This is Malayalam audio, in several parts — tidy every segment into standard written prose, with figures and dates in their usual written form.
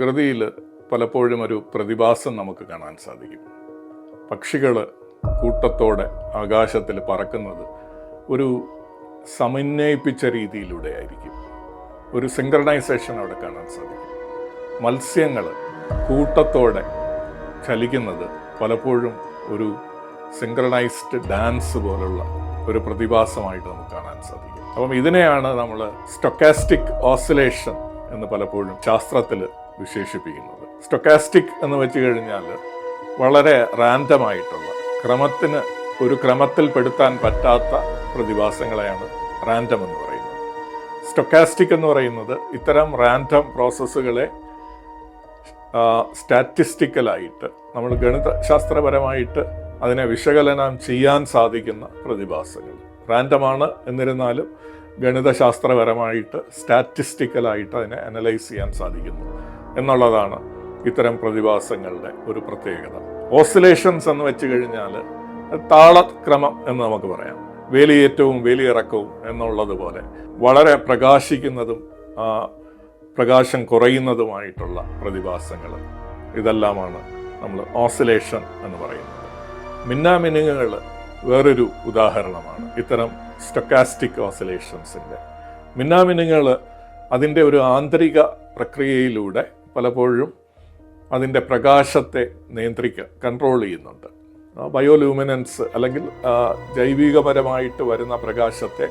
പ്രകൃതിയിൽ പലപ്പോഴും ഒരു പ്രതിഭാസം നമുക്ക് കാണാൻ സാധിക്കും. പക്ഷികൾ കൂട്ടത്തോടെ ആകാശത്തിൽ പറക്കുന്നത് ഒരു സമന്വയിപ്പിച്ച രീതിയിലൂടെ ആയിരിക്കും. ഒരു സിങ്ക്രണൈസേഷൻ അവിടെ കാണാൻ സാധിക്കും. മത്സ്യങ്ങൾ കൂട്ടത്തോടെ ചലിക്കുന്നത് പലപ്പോഴും ഒരു സിങ്ക്രണൈസ്ഡ് ഡാൻസ് പോലുള്ള ഒരു പ്രതിഭാസമായിട്ട് നമുക്ക് കാണാൻ സാധിക്കും. അപ്പം ഇതിനെയാണ് നമ്മൾ സ്റ്റൊക്കാസ്റ്റിക് ഓസിലേഷൻ എന്ന് പലപ്പോഴും ശാസ്ത്രത്തിൽ വിശേഷിപ്പിക്കുന്നത്. സ്റ്റൊക്കാസ്റ്റിക് എന്ന് വെച്ച് കഴിഞ്ഞാൽ വളരെ റാൻഡമായിട്ടുള്ള ഒരു ക്രമത്തിൽ പെടുത്താൻ പറ്റാത്ത പ്രതിഭാസങ്ങളെയാണ് റാൻഡം എന്ന് പറയുന്നത്. സ്റ്റൊക്കാസ്റ്റിക് എന്ന് പറയുന്നത് ഇത്തരം റാൻഡം പ്രോസസ്സുകളെ സ്റ്റാറ്റിസ്റ്റിക്കലായിട്ട് നമ്മൾ ഗണിതശാസ്ത്രപരമായിട്ട് അതിനെ വിശകലനം ചെയ്യാൻ സാധിക്കുന്ന പ്രതിഭാസങ്ങൾ. റാൻഡമാണ് എന്നിരുന്നാലും ഗണിതശാസ്ത്രപരമായിട്ട് സ്റ്റാറ്റിസ്റ്റിക്കലായിട്ട് അതിനെ അനലൈസ് ചെയ്യാൻ സാധിക്കുന്നു എന്നുള്ളതാണ് ഇത്തരം പ്രതിഭാസങ്ങളുടെ ഒരു പ്രത്യേകത. ഓസിലേഷൻസ് എന്ന് വെച്ച് കഴിഞ്ഞാൽ താളക്രമം എന്ന് നമുക്ക് പറയാം. വേലിയേറ്റവും വേലിയിറക്കവും എന്നുള്ളതുപോലെ വളരെ പ്രകാശിക്കുന്നതും പ്രകാശം കുറയുന്നതുമായിട്ടുള്ള പ്രതിഭാസങ്ങൾ, ഇതെല്ലാമാണ് നമ്മൾ ഓസിലേഷൻ എന്ന് പറയുന്നത്. മിന്നാമിനുങ്ങുകൾ വേറൊരു ഉദാഹരണമാണ് ഇത്തരം സ്റ്റൊക്കാസ്റ്റിക് ഓസിലേഷൻസിൻ്റെ. മിന്നാമിനുങ്ങുകൾ അതിൻ്റെ ഒരു ആന്തരിക പ്രക്രിയയിലൂടെ പലപ്പോഴും അതിൻ്റെ പ്രകാശത്തെ കൺട്രോൾ ചെയ്യുന്നുണ്ട്. ബയോലൂമിനൻസ് അല്ലെങ്കിൽ ജൈവികപരമായിട്ട് വരുന്ന പ്രകാശത്തെ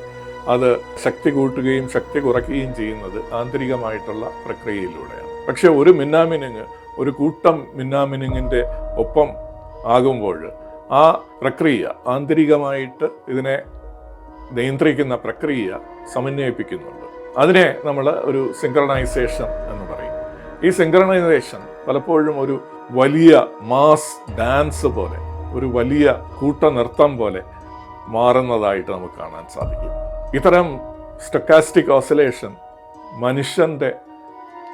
അത് ശക്തി കൂട്ടുകയും ശക്തി കുറയ്ക്കുകയും ചെയ്യുന്നത് ആന്തരികമായിട്ടുള്ള പ്രക്രിയയിലൂടെയാണ്. പക്ഷെ ഒരു മിന്നാമിനുങ്ങ് ഒരു കൂട്ടം മിന്നാമിനുങ്ങിൻ്റെ ഒപ്പം ആകുമ്പോൾ ആ പ്രക്രിയ ആന്തരികമായിട്ട് ഇതിനെ നിയന്ത്രിക്കുന്ന പ്രക്രിയ സമന്വയിപ്പിക്കുന്നുണ്ട്. അതിനെ നമ്മൾ ഒരു സിങ്ക്രണൈസേഷൻ എന്ന് പറയും. ഈ സിങ്ക്രണൈസേഷൻ പലപ്പോഴും ഒരു വലിയ മാസ് ഡാൻസ് പോലെ, ഒരു വലിയ കൂട്ടനൃത്തം പോലെ മാറുന്നതായിട്ട് നമുക്ക് കാണാൻ സാധിക്കും. ഇത്തരം സ്റ്റൊക്കാസ്റ്റിക് ഓസിലേഷൻ മനുഷ്യൻ്റെ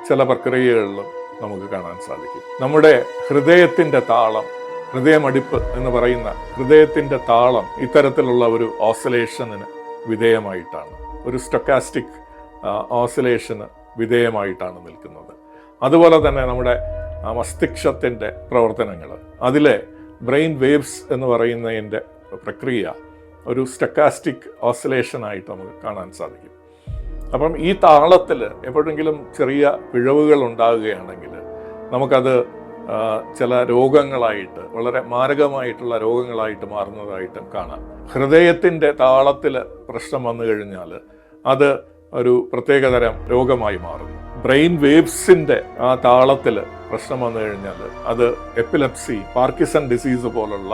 ചില പ്രക്രിയകളിലും നമുക്ക് കാണാൻ സാധിക്കും. നമ്മുടെ ഹൃദയത്തിൻ്റെ താളം, ഹൃദയമടിപ്പ് എന്ന് പറയുന്ന ഹൃദയത്തിൻ്റെ താളം ഇത്തരത്തിലുള്ള ഒരു ഓസിലേഷന് വിധേയമായിട്ടാണ്, ഒരു സ്റ്റൊക്കാസ്റ്റിക് ഓസിലേഷന് വിധേയമായിട്ടാണ് നിൽക്കുന്നത്. അതുപോലെ തന്നെ നമ്മുടെ മസ്തിഷ്കത്തിൻ്റെ പ്രവർത്തനങ്ങൾ, അതിലെ ബ്രെയിൻ വേവ്സ് എന്ന് പറയുന്നതിൻ്റെ പ്രക്രിയ ഒരു സ്റ്റൊക്കാസ്റ്റിക് ഓസിലേഷനായിട്ട് നമുക്ക് കാണാൻ സാധിക്കും. അപ്പം ഈ താളത്തിൽ എപ്പോഴെങ്കിലും ചെറിയ പിഴവുകൾ ഉണ്ടാകുകയാണെങ്കിൽ നമുക്കത് ചില രോഗങ്ങളായിട്ട്, വളരെ മാരകമായിട്ടുള്ള രോഗങ്ങളായിട്ട് മാറുന്നതായിട്ടും കാണാം. ഹൃദയത്തിൻ്റെ താളത്തിൽ പ്രശ്നം വന്നു കഴിഞ്ഞാൽ അത് ഒരു പ്രത്യേകതരം രോഗമായി മാറുന്നു. ബ്രെയിൻ വേവ്സിൻ്റെ ആ താളത്തിൽ പ്രശ്നം വന്നു കഴിഞ്ഞാൽ അത് എപ്പിലെപ്സി, പാർക്കിൻസൺ ഡിസീസ് പോലുള്ള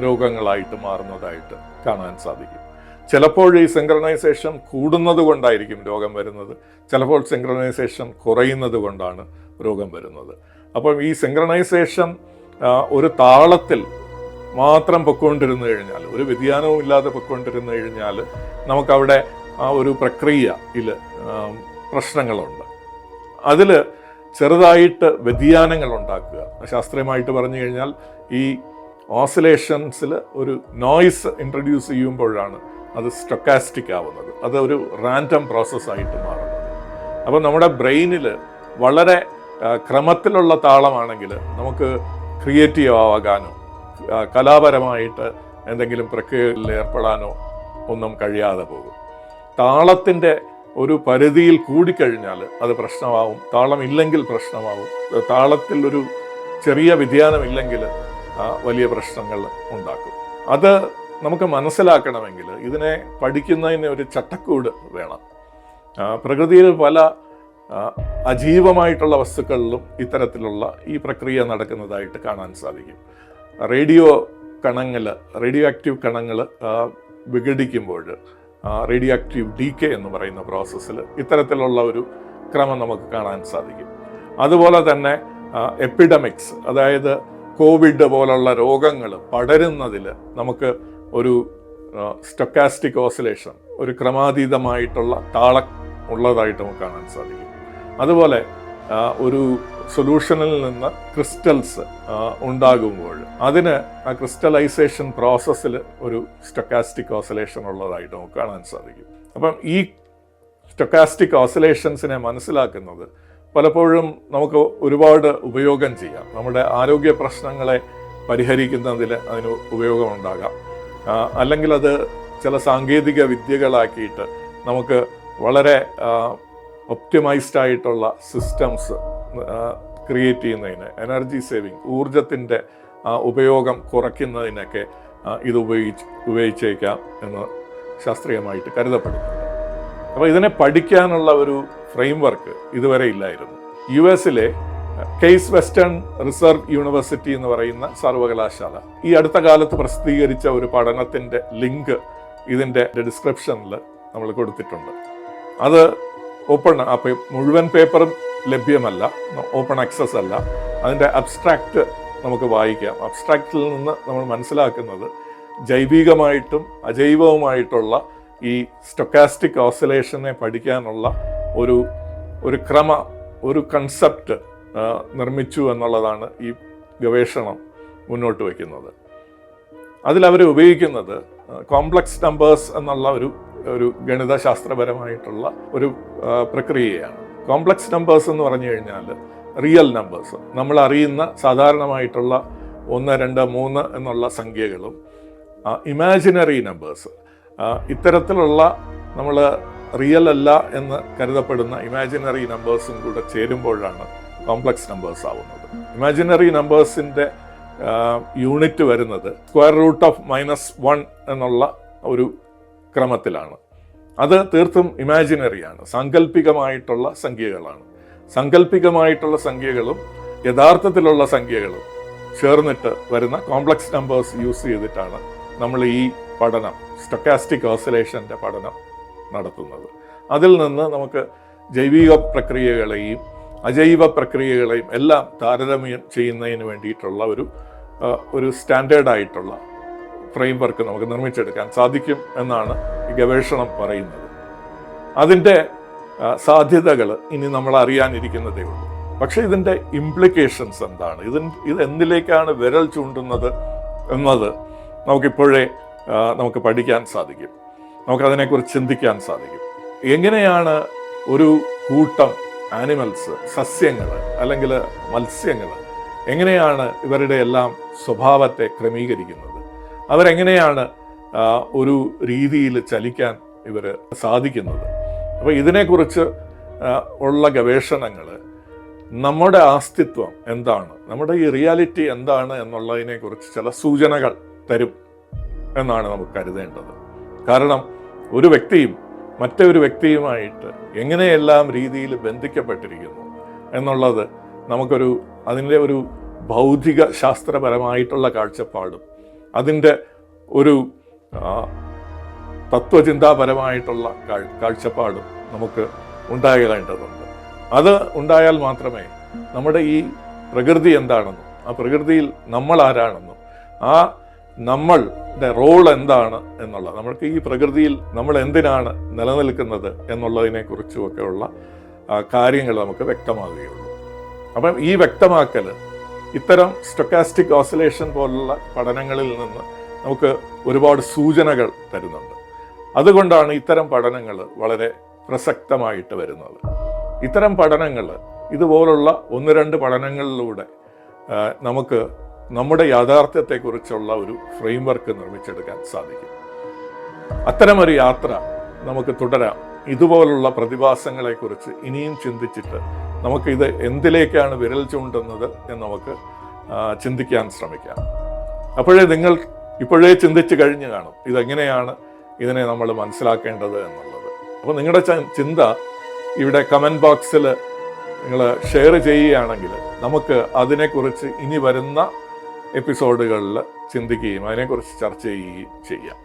രോഗങ്ങളായിട്ട് മാറുന്നതായിട്ട് കാണാൻ സാധിക്കും. ചിലപ്പോൾ ഈ സിങ്ക്രണൈസേഷൻ കൂടുന്നത് കൊണ്ടായിരിക്കും രോഗം വരുന്നത്, ചിലപ്പോൾ സിങ്ക്രണൈസേഷൻ കുറയുന്നത് കൊണ്ടാണ് രോഗം വരുന്നത്. അപ്പം ഈ സിങ്ക്രണൈസേഷൻ ഒരു താളത്തിൽ മാത്രം പൊയ്ക്കൊണ്ടിരുന്നു കഴിഞ്ഞാൽ, ഒരു വ്യതിയാനവും ഇല്ലാതെ പൊയ്ക്കൊണ്ടിരുന്നു കഴിഞ്ഞാൽ നമുക്കവിടെ ആ ഒരു പ്രക്രിയയിൽ പ്രശ്നങ്ങളുണ്ട്. അതിൽ ചെറുതായിട്ട് വ്യതിയാനങ്ങൾ ഉണ്ടാക്കുക, ശാസ്ത്രീയമായിട്ട് പറഞ്ഞു കഴിഞ്ഞാൽ ഈ ഓസിലേഷൻസിൽ ഒരു നോയ്സ് ഇൻട്രൊഡ്യൂസ് ചെയ്യുമ്പോഴാണ് അത് സ്റ്റൊക്കാസ്റ്റിക് ആവുന്നത്, അത് ഒരു റാൻഡം പ്രോസസ്സായിട്ട് മാറുന്നത്. അപ്പോൾ നമ്മുടെ ബ്രെയിനിൽ വളരെ ക്രമത്തിലുള്ള താളമാണെങ്കിൽ നമുക്ക് ക്രിയേറ്റീവ് ആകാനോ കലാപരമായിട്ട് എന്തെങ്കിലും പ്രക്രിയകളിൽ ഏർപ്പെടാനോ ഒന്നും കഴിയാതെ പോകും. താളത്തിൻ്റെ ഒരു പരിധിയിൽ കൂടിക്കഴിഞ്ഞാൽ അത് പ്രശ്നമാവും, താളമില്ലെങ്കിൽ പ്രശ്നമാവും, താളത്തിൽ ഒരു ചെറിയ വ്യതിയാനമില്ലെങ്കിൽ വലിയ പ്രശ്നങ്ങൾ ഉണ്ടാക്കും. അത് നമുക്ക് മനസ്സിലാക്കണമെങ്കിൽ ഇതിനെ പഠിക്കുന്നതിന് ഒരു ചട്ടക്കൂട് വേണം. പ്രകൃതിയിൽ പല അജീവമായിട്ടുള്ള വസ്തുക്കളിലും ഇത്തരത്തിലുള്ള ഈ പ്രക്രിയ നടക്കുന്നതായിട്ട് കാണാൻ സാധിക്കും. റേഡിയോ ആക്റ്റീവ് കണങ്ങൾ വിഘടിക്കുമ്പോൾ റേഡിയോ ആക്റ്റീവ് ഡീകേ എന്ന് പറയുന്ന പ്രോസസ്സിൽ ഇത്തരത്തിലുള്ള ഒരു ക്രമം നമുക്ക് കാണാൻ സാധിക്കും. അതുപോലെ തന്നെ എപ്പിഡമിക്സ്, അതായത് കോവിഡ് പോലുള്ള രോഗങ്ങൾ പടരുന്നതിൽ നമുക്ക് ഒരു സ്റ്റൊക്കാസ്റ്റിക് ഓസിലേഷൻ, ഒരു ക്രമാതീതമായിട്ടുള്ള താളം ഉള്ളതായിട്ട് നമുക്ക് കാണാൻ സാധിക്കും. അതുപോലെ ഒരു സൊല്യൂഷനിൽ നിന്ന് ക്രിസ്റ്റൽസ് ഉണ്ടാകുമ്പോൾ അതിന് ആ ക്രിസ്റ്റലൈസേഷൻ പ്രോസസ്സിൽ ഒരു സ്റ്റൊക്കാസ്റ്റിക് ഓസിലേഷൻ ഉള്ളതായിട്ട് നമുക്ക് കാണാൻ സാധിക്കും. അപ്പം ഈ സ്റ്റൊക്കാസ്റ്റിക് ഓസിലേഷൻസിനെ മനസ്സിലാക്കുന്നത് പലപ്പോഴും നമുക്ക് ഒരുപാട് ഉപയോഗം ചെയ്യാം. നമ്മുടെ ആരോഗ്യ പ്രശ്നങ്ങളെ പരിഹരിക്കുന്നതിൽ അതിന് ഉപയോഗമുണ്ടാകാം. അല്ലെങ്കിൽ അത് ചില സാങ്കേതിക വിദ്യകളാക്കിയിട്ട് നമുക്ക് വളരെ ഒപ്റ്റിമൈസ്ഡ് ആയിട്ടുള്ള സിസ്റ്റംസ് ക്രിയേറ്റ് ചെയ്യുന്നതിന്, എനർജി സേവിങ്, ഊർജത്തിൻ്റെ ഉപയോഗം കുറയ്ക്കുന്നതിനൊക്കെ ഇത് ഉപയോഗിച്ചേക്കാം എന്ന് ശാസ്ത്രീയമായിട്ട് കരുതപ്പെടുന്നുണ്ട്. അപ്പോൾ ഇതിനെ പഠിക്കാനുള്ള ഒരു ഫ്രെയിം വർക്ക് ഇതുവരെ ഇല്ലായിരുന്നു. US-ലെ കേസ് വെസ്റ്റേൺ റിസർവ് യൂണിവേഴ്സിറ്റി എന്ന് പറയുന്ന സർവകലാശാല ഈ അടുത്ത കാലത്ത് പ്രസിദ്ധീകരിച്ച ഒരു പഠനത്തിൻ്റെ ലിങ്ക് ഇതിൻ്റെ ഡിസ്ക്രിപ്ഷനിൽ നമ്മൾ കൊടുത്തിട്ടുണ്ട്. അത് ഓപ്പൺ, മുഴുവൻ പേപ്പറും ലഭ്യമല്ല, ഓപ്പൺ ആക്സസ് അല്ല. അതിൻ്റെ അബ്സ്ട്രാക്റ്റ് നമുക്ക് വായിക്കാം. അബ്സ്ട്രാക്റ്റിൽ നിന്ന് നമ്മൾ മനസ്സിലാക്കുന്നത് ജൈവികമായിട്ടും അജൈവവുമായിട്ടുള്ള ഈ സ്റ്റൊക്കാസ്റ്റിക് ഓസിലേഷനെ പഠിക്കാനുള്ള ഒരു കൺസെപ്റ്റ് നിർമ്മിച്ചു എന്നുള്ളതാണ് ഈ ഗവേഷണം മുന്നോട്ട് വയ്ക്കുന്നത്. അതിലവർ ഉപയോഗിക്കുന്നത് കോംപ്ലക്സ് നമ്പേഴ്സ് എന്നുള്ള ഒരു ഗണിതശാസ്ത്രപരമായിട്ടുള്ള ഒരു പ്രക്രിയയാണ്. കോംപ്ലക്സ് നമ്പേഴ്സ് എന്ന് പറഞ്ഞു കഴിഞ്ഞാൽ റിയൽ നമ്പേഴ്സ്, നമ്മൾ അറിയുന്ന സാധാരണമായിട്ടുള്ള 1, 2, 3 എന്നുള്ള സംഖ്യകളും ഇമാജിനറി നമ്പേഴ്സ്, ഇത്തരത്തിലുള്ള നമ്മൾ റിയൽ അല്ല എന്ന് കരുതപ്പെടുന്ന ഇമാജിനറി നമ്പേഴ്സും കൂടെ ചേരുമ്പോഴാണ് കോംപ്ലക്സ് നമ്പേഴ്സ് ആവുന്നത്. ഇമാജിനറി നമ്പേഴ്സിൻ്റെ യൂണിറ്റ് വരുന്നത് √−1 എന്നുള്ള ഒരു ക്രമത്തിലാണ്. അത് തീർത്തും ഇമാജിനറിയാണ്, സാങ്കല്പികമായിട്ടുള്ള സംഖ്യകളാണ്. സാങ്കല്പികമായിട്ടുള്ള സംഖ്യകളും യഥാർത്ഥത്തിലുള്ള സംഖ്യകളും ചേർന്നിട്ട് വരുന്ന കോംപ്ലക്സ് നമ്പേഴ്സ് യൂസ് ചെയ്തിട്ടാണ് നമ്മൾ ഈ പഠനം, സ്റ്റൊക്കാസ്റ്റിക് ഓസിലേഷൻ്റെ പഠനം നടത്തുന്നത്. അതിൽ നിന്ന് നമുക്ക് ജൈവിക പ്രക്രിയകളെയും അജൈവ പ്രക്രിയകളെയും എല്ലാം താരതമ്യം ചെയ്യുന്നതിന് വേണ്ടിയിട്ടുള്ള ഒരു സ്റ്റാൻഡേർഡായിട്ടുള്ള ഫ്രെയിം വർക്ക് നമുക്ക് നിർമ്മിച്ചെടുക്കാൻ സാധിക്കും എന്നാണ് ഈ ഗവേഷണം പറയുന്നത്. അതിൻ്റെ സാധ്യതകൾ ഇനി നമ്മൾ അറിയാനിരിക്കുന്നതേ ഉള്ളൂ. പക്ഷേ ഇതിൻ്റെ ഇംപ്ലിക്കേഷൻസ് എന്താണ്, ഇത് എന്തിലേക്കാണ് വിരൽ ചൂണ്ടുന്നത് എന്നത് നമുക്കിപ്പോഴേ നമുക്ക് പഠിക്കാൻ സാധിക്കും, നമുക്കതിനെക്കുറിച്ച് ചിന്തിക്കാൻ സാധിക്കും. എങ്ങനെയാണ് ഒരു കൂട്ടം ആനിമൽസ്, സസ്യങ്ങൾ അല്ലെങ്കിൽ മത്സ്യങ്ങൾ, എങ്ങനെയാണ് ഇവരുടെ എല്ലാം സ്വഭാവത്തെ ക്രമീകരിക്കുന്നത്, അവരെങ്ങനെയാണ് ഒരു രീതിയിൽ ചലിക്കാൻ ഇവർ സാധിക്കുന്നത്. അപ്പോൾ ഇതിനെക്കുറിച്ച് ഉള്ള ഗവേഷണങ്ങൾ നമ്മുടെ അസ്തിത്വം എന്താണ്, നമ്മുടെ ഈ റിയാലിറ്റി എന്താണ് എന്നുള്ളതിനെക്കുറിച്ച് ചില സൂചനകൾ തരും എന്നാണ് നമുക്ക് കരുതേണ്ടത്. കാരണം ഒരു വ്യക്തിയും മറ്റൊരു വ്യക്തിയുമായിട്ട് എങ്ങനെയെല്ലാം രീതിയിൽ ബന്ധിക്കപ്പെട്ടിരിക്കുന്നു എന്നുള്ളത് അതിൻ്റെ ഒരു ഭൗതിക ശാസ്ത്രപരമായിട്ടുള്ള കാഴ്ചപ്പാടും അതിൻ്റെ ഒരു തത്വചിന്താപരമായിട്ടുള്ള കാഴ്ചപ്പാടും നമുക്ക് ഉണ്ടാകേണ്ടതുണ്ട്. അത് ഉണ്ടായാൽ മാത്രമേ നമ്മുടെ ഈ പ്രകൃതി എന്താണെന്നും ആ പ്രകൃതിയിൽ നമ്മൾ ആരാണെന്നും ആ നമ്മളുടെ റോൾ എന്താണ് എന്നുള്ളത്, നമ്മൾക്ക് ഈ പ്രകൃതിയിൽ നമ്മൾ എന്തിനാണ് നിലനിൽക്കുന്നത് എന്നുള്ളതിനെക്കുറിച്ചുമൊക്കെയുള്ള കാര്യങ്ങൾ നമുക്ക് വ്യക്തമാകുകയുള്ളൂ. അപ്പം ഈ വ്യക്തമാക്കൽ ഇത്തരം സ്റ്റൊക്കാസ്റ്റിക് ഓസിലേഷൻ പോലുള്ള പഠനങ്ങളിൽ നിന്ന് നമുക്ക് ഒരുപാട് സൂചനകൾ തരുന്നുണ്ട്. അതുകൊണ്ടാണ് ഇത്തരം പഠനങ്ങൾ വളരെ പ്രസക്തമായിട്ട് വരുന്നത്. ഇത്തരം പഠനങ്ങൾ, ഇതുപോലുള്ള 1-2 പഠനങ്ങളിലൂടെ നമുക്ക് നമ്മുടെ യാഥാർത്ഥ്യത്തെക്കുറിച്ചുള്ള ഒരു ഫ്രെയിം വർക്ക് നിർമ്മിച്ചെടുക്കാൻ സാധിക്കും. അത്തരമൊരു യാത്ര നമുക്ക് തുടരാം. ഇതുപോലുള്ള പ്രതിഭാസങ്ങളെക്കുറിച്ച് ഇനിയും ചിന്തിച്ചിട്ട് നമുക്കിത് എന്തിലേക്കാണ് വിരൽ ചൂണ്ടുന്നത് എന്ന് നമുക്ക് ചിന്തിക്കാൻ ശ്രമിക്കാം. നിങ്ങൾ ഇപ്പോഴേ ചിന്തിച്ച് കഴിഞ്ഞു കാണും ഇതെങ്ങനെയാണ് ഇതിനെ നമ്മൾ മനസ്സിലാക്കേണ്ടത് എന്നുള്ളത്. അപ്പോൾ നിങ്ങളുടെ ചിന്ത ഇവിടെ കമൻറ്റ് ബോക്സിൽ നിങ്ങൾ ഷെയർ ചെയ്യുകയാണെങ്കിൽ നമുക്ക് അതിനെക്കുറിച്ച് ഇനി വരുന്ന എപ്പിസോഡുകളിൽ ചിന്തിക്കുകയും അതിനെക്കുറിച്ച് ചർച്ച ചെയ്യുകയും ചെയ്യാം.